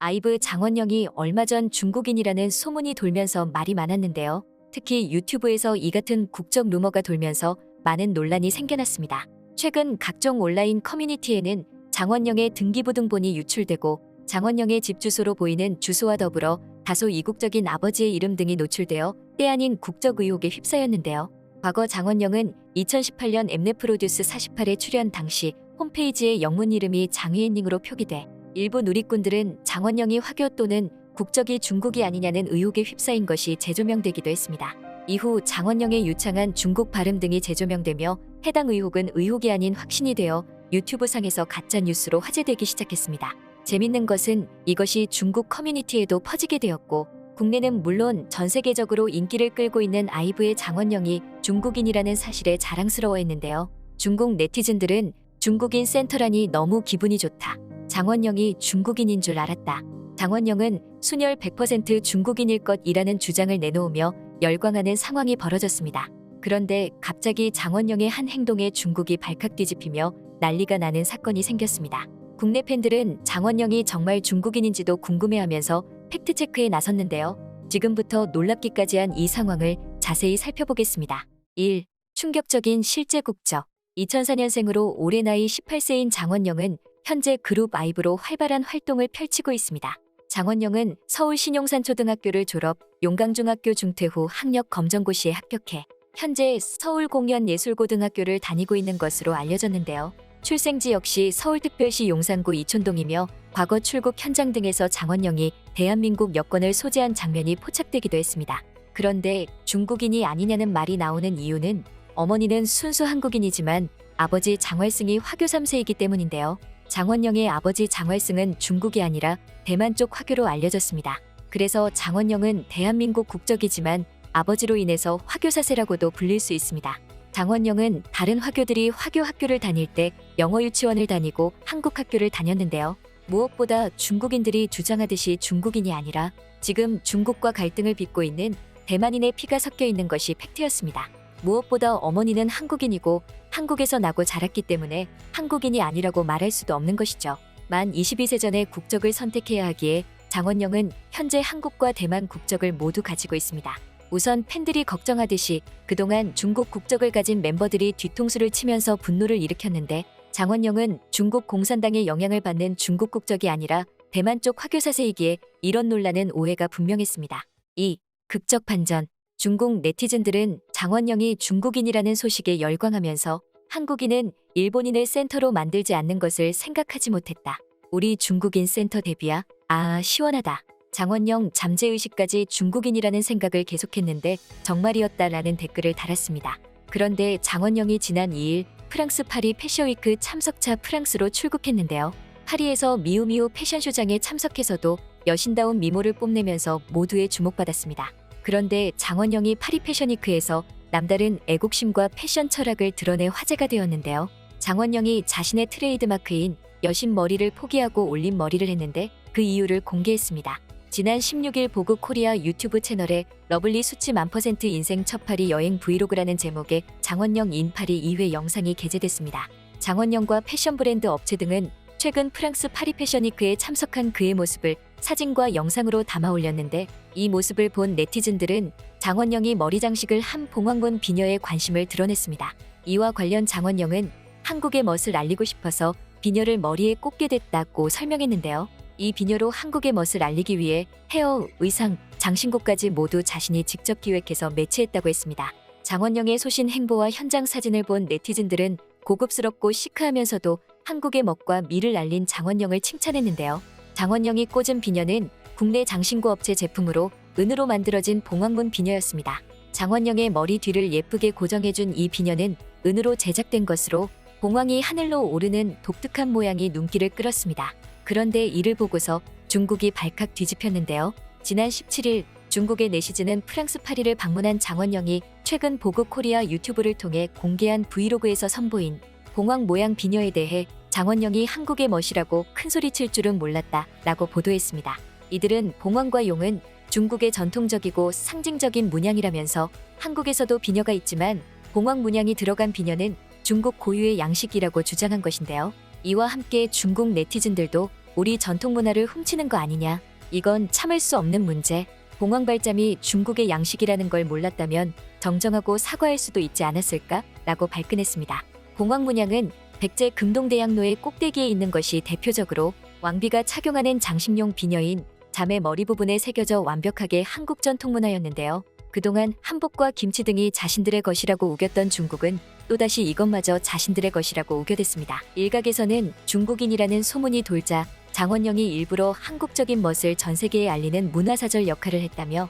아이브 장원영이 얼마 전 중국인이라는 소문이 돌면서 말이 많았는데요. 특히 유튜브에서 이 같은 국적 루머가 돌면서 많은 논란이 생겨났습니다. 최근 각종 온라인 커뮤니티에는 장원영의 등기부등본이 유출되고 장원영의 집 주소로 보이는 주소와 더불어 다소 이국적인 아버지의 이름 등이 노출되어 때 아닌 국적 의혹에 휩싸였는데요. 과거 장원영은 2018년 엠넷 프로듀스 48에 출연 당시 홈페이지에 영문 이름이 장휘엔닝으로 표기돼 일부 누리꾼들은 장원영이 화교 또는 국적이 중국이 아니냐는 의혹에 휩싸인 것이 재조명되기도 했습니다. 이후 장원영의 유창한 중국 발음 등이 재조명되며 해당 의혹은 의혹이 아닌 확신이 되어 유튜브상에서 가짜뉴스로 화제되기 시작했습니다. 재밌는 것은 이것이 중국 커뮤니티에도 퍼지게 되었고 국내는 물론 전 세계적으로 인기를 끌고 있는 아이브의 장원영이 중국인이라는 사실에 자랑스러워했는데요. 중국 네티즌들은 중국인 센터라니 너무 기분이 좋다. 장원영이 중국인인 줄 알았다. 장원영은 순혈 100% 중국인일 것이라는 주장을 내놓으며 열광하는 상황이 벌어졌습니다. 그런데 갑자기 장원영의 한 행동에 중국이 발칵 뒤집히며 난리가 나는 사건이 생겼습니다. 국내 팬들은 장원영이 정말 중국인인지도 궁금해하면서 팩트체크에 나섰는데요. 지금부터 놀랍기까지 한 이 상황을 자세히 살펴보겠습니다. 1. 충격적인 실제 국적. 2004년생으로 올해 나이 18세인 장원영은 현재 그룹 아이브로 활발한 활동을 펼치고 있습니다. 장원영은 서울 신용산초등학교를 졸업, 용강중학교 중퇴 후 학력 검정고시에 합격해 현재 서울공연예술고등학교를 다니고 있는 것으로 알려졌는데요. 출생지 역시 서울특별시 용산구 이촌동이며 과거 출국 현장 등에서 장원영이 대한민국 여권을 소지한 장면이 포착되기도 했습니다. 그런데 중국인이 아니냐는 말이 나오는 이유는 어머니는 순수 한국인이지만 아버지 장활승이 화교 3세이기 때문인데요. 장원영의 아버지 장활승은 중국이 아니라 대만 쪽 화교로 알려졌습니다. 그래서 장원영은 대한민국 국적이지만 아버지로 인해서 화교 4세라고도 불릴 수 있습니다. 장원영은 다른 화교들이 화교 학교를 다닐 때 영어 유치원을 다니고 한국 학교를 다녔는데요. 무엇보다 중국인들이 주장하듯이 중국인이 아니라 지금 중국과 갈등을 빚고 있는 대만인의 피가 섞여 있는 것이 팩트였습니다. 무엇보다 어머니는 한국인이고 한국에서 나고 자랐기 때문에 한국인이 아니라고 말할 수도 없는 것이죠. 만 22세 전에 국적을 선택해야 하기에 장원영은 현재 한국과 대만 국적을 모두 가지고 있습니다. 우선 팬들이 걱정하듯이 그동안 중국 국적을 가진 멤버들이 뒤통수를 치면서 분노를 일으켰는데 장원영은 중국 공산당의 영향을 받는 중국 국적이 아니라 대만 쪽 화교 4세이기에 이런 논란은 오해가 분명했습니다. 2. 극적 반전. 중국 네티즌들은 장원영이 중국인이라는 소식에 열광하면서 한국인은 일본인을 센터로 만들지 않는 것을 생각하지 못했다. 우리 중국인 센터 데뷔야? 아, 시원하다. 장원영 잠재의식까지 중국인이라는 생각을 계속했는데 정말이었다라는 댓글을 달았습니다. 그런데 장원영이 지난 2일 프랑스 파리 패션위크 참석차 프랑스로 출국했는데요. 파리에서 미우미우 패션쇼장에 참석해서도 여신다운 미모를 뽐내면서 모두의 주목받았습니다. 그런데 장원영이 파리 패션위크에서 남다른 애국심과 패션 철학을 드러내 화제가 되었는데요. 장원영이 자신의 트레이드마크인 여신 머리를 포기하고 올린 머리를 했는데 그 이유를 공개했습니다. 지난 16일 보그 코리아 유튜브 채널에 러블리 수치 1000% 인생 첫 파리 여행 브이로그라는 제목의 장원영 인 파리 2회 영상이 게재됐습니다. 장원영과 패션 브랜드 업체 등은 최근 프랑스 파리 패션위크에 참석한 그의 모습을 사진과 영상으로 담아 올렸는데 이 모습을 본 네티즌들은 장원영이 머리 장식을 한 봉황문 비녀에 관심을 드러냈습니다. 이와 관련 장원영은 한국의 멋을 알리고 싶어서 비녀를 머리에 꽂게 됐다고 설명했는데요. 이 비녀로 한국의 멋을 알리기 위해 헤어, 의상, 장신구까지 모두 자신이 직접 기획해서 매치했다고 했습니다. 장원영의 소신 행보와 현장 사진을 본 네티즌들은 고급스럽고 시크하면서도 한국의 멋과 미를 알린 장원영을 칭찬했는데요. 장원영이 꽂은 비녀는 국내 장신구 업체 제품으로 은으로 만들어진 봉황문 비녀였습니다. 장원영의 머리 뒤를 예쁘게 고정해준 이 비녀는 은으로 제작된 것으로 봉황이 하늘로 오르는 독특한 모양이 눈길을 끌었습니다. 그런데 이를 보고서 중국이 발칵 뒤집혔는데요. 지난 17일 중국의 내시즌은 프랑스 파리를 방문한 장원영이 최근 보그 코리아 유튜브를 통해 공개한 브이로그에서 선보인 봉황 모양 비녀에 대해 장원영이 한국의 멋이라고 큰소리칠 줄은 몰랐다 라고 보도했습니다. 이들은 봉황과 용은 중국의 전통적이고 상징적인 문양이라면서 한국에서도 비녀가 있지만 봉황 문양이 들어간 비녀는 중국 고유의 양식이라고 주장한 것인데요. 이와 함께 중국 네티즌들도 우리 전통 문화를 훔치는 거 아니냐. 이건 참을 수 없는 문제. 봉황발잠이 중국의 양식이라는 걸 몰랐다면 정정하고 사과할 수도 있지 않았을까? 라고 발끈했습니다. 봉황문양은 백제 금동대양로의 꼭대기에 있는 것이 대표적으로 왕비가 착용하는 장식용 비녀인 자매 머리 부분에 새겨져 완벽하게 한국 전통 문화였는데요. 그동안 한복과 김치 등이 자신들의 것이라고 우겼던 중국은 또다시 이것마저 자신들의 것이라고 우겨댔습니다. 일각에서는 중국인이라는 소문이 돌자 장원영이 일부러 한국적인 멋을 전 세계에 알리는 문화사절 역할을 했다며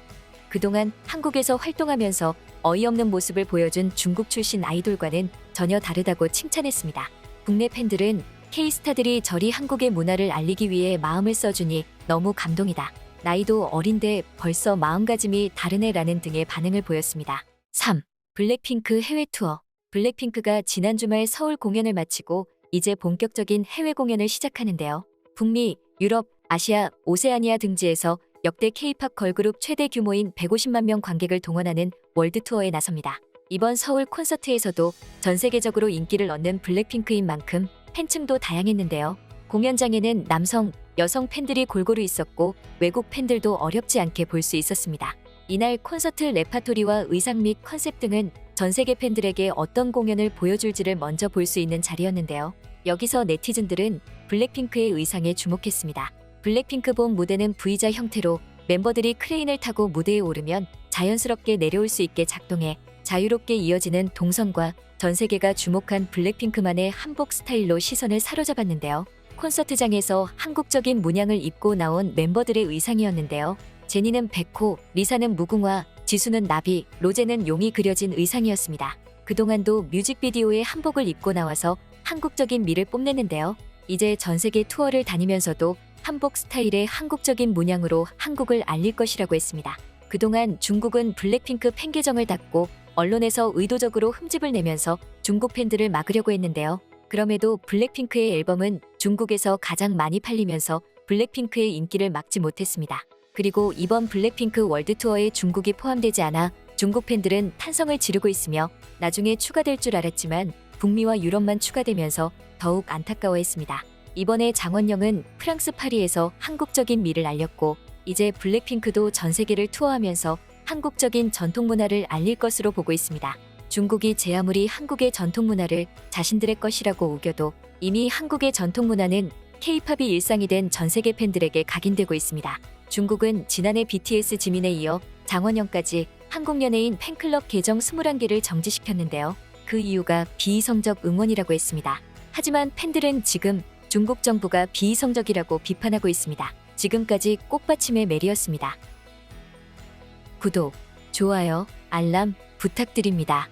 그동안 한국에서 활동하면서 어이없는 모습을 보여준 중국 출신 아이돌과는 전혀 다르다고 칭찬했습니다. 국내 팬들은 K스타들이 저리 한국의 문화를 알리기 위해 마음을 써주니 너무 감동이다. 나이도 어린데 벌써 마음가짐이 다르네라는 등의 반응을 보였습니다. 3. 블랙핑크 해외 투어. 블랙핑크가 지난 주말 서울 공연을 마치고 이제 본격적인 해외 공연을 시작하는데요. 북미, 유럽, 아시아, 오세아니아 등지에서 역대 K-팝 걸그룹 최대 규모인 150만 명 관객을 동원하는 월드 투어에 나섭니다. 이번 서울 콘서트에서도 전 세계적으로 인기를 얻는 블랙핑크인 만큼 팬층도 다양했는데요. 공연장에는 남성, 여성 팬들이 골고루 있었고 외국 팬들도 어렵지 않게 볼 수 있었습니다. 이날 콘서트 레파토리와 의상 및 컨셉 등은 전 세계 팬들에게 어떤 공연을 보여줄지를 먼저 볼 수 있는 자리였는데요. 여기서 네티즌들은 블랙핑크의 의상에 주목했습니다. 블랙핑크 본 무대는 V자 형태로 멤버들이 크레인을 타고 무대에 오르면 자연스럽게 내려올 수 있게 작동해 자유롭게 이어지는 동선과 전 세계가 주목한 블랙핑크만의 한복 스타일로 시선을 사로잡았는데요. 콘서트장에서 한국적인 문양을 입고 나온 멤버들의 의상이었는데요. 제니는 백호, 리사는 무궁화, 지수는 나비, 로제는 용이 그려진 의상이었습니다. 그동안도 뮤직비디오에 한복을 입고 나와서 한국적인 미를 뽐냈는데요. 이제 전 세계 투어를 다니면서도 한복 스타일의 한국적인 문양으로 한국을 알릴 것이라고 했습니다. 그동안 중국은 블랙핑크 팬 계정을 닫고 언론에서 의도적으로 흠집을 내면서 중국 팬들을 막으려고 했는데요. 그럼에도 블랙핑크의 앨범은 중국에서 가장 많이 팔리면서 블랙핑크의 인기를 막지 못했습니다. 그리고 이번 블랙핑크 월드 투어에 중국이 포함되지 않아 중국 팬들은 탄성을 지르고 있으며 나중에 추가될 줄 알았지만 북미와 유럽만 추가되면서 더욱 안타까워했습니다. 이번에 장원영은 프랑스 파리에서 한국적인 미를 알렸고 이제 블랙핑크도 전 세계를 투어하면서 한국적인 전통 문화를 알릴 것으로 보고 있습니다. 중국이 제 아무리 한국의 전통 문화를 자신들의 것이라고 우겨도 이미 한국의 전통 문화는 K-팝이 일상이 된 전 세계 팬들에게 각인되고 있습니다. 중국은 지난해 BTS 지민에 이어 장원영까지 한국 연예인 팬클럽 계정 21개를 정지시켰는데요. 그 이유가 비이성적 응원이라고 했습니다. 하지만 팬들은 지금 중국 정부가 비이성적이라고 비판하고 있습니다. 지금까지 꽃받침의 메리였습니다. 구독, 좋아요, 알람 부탁드립니다.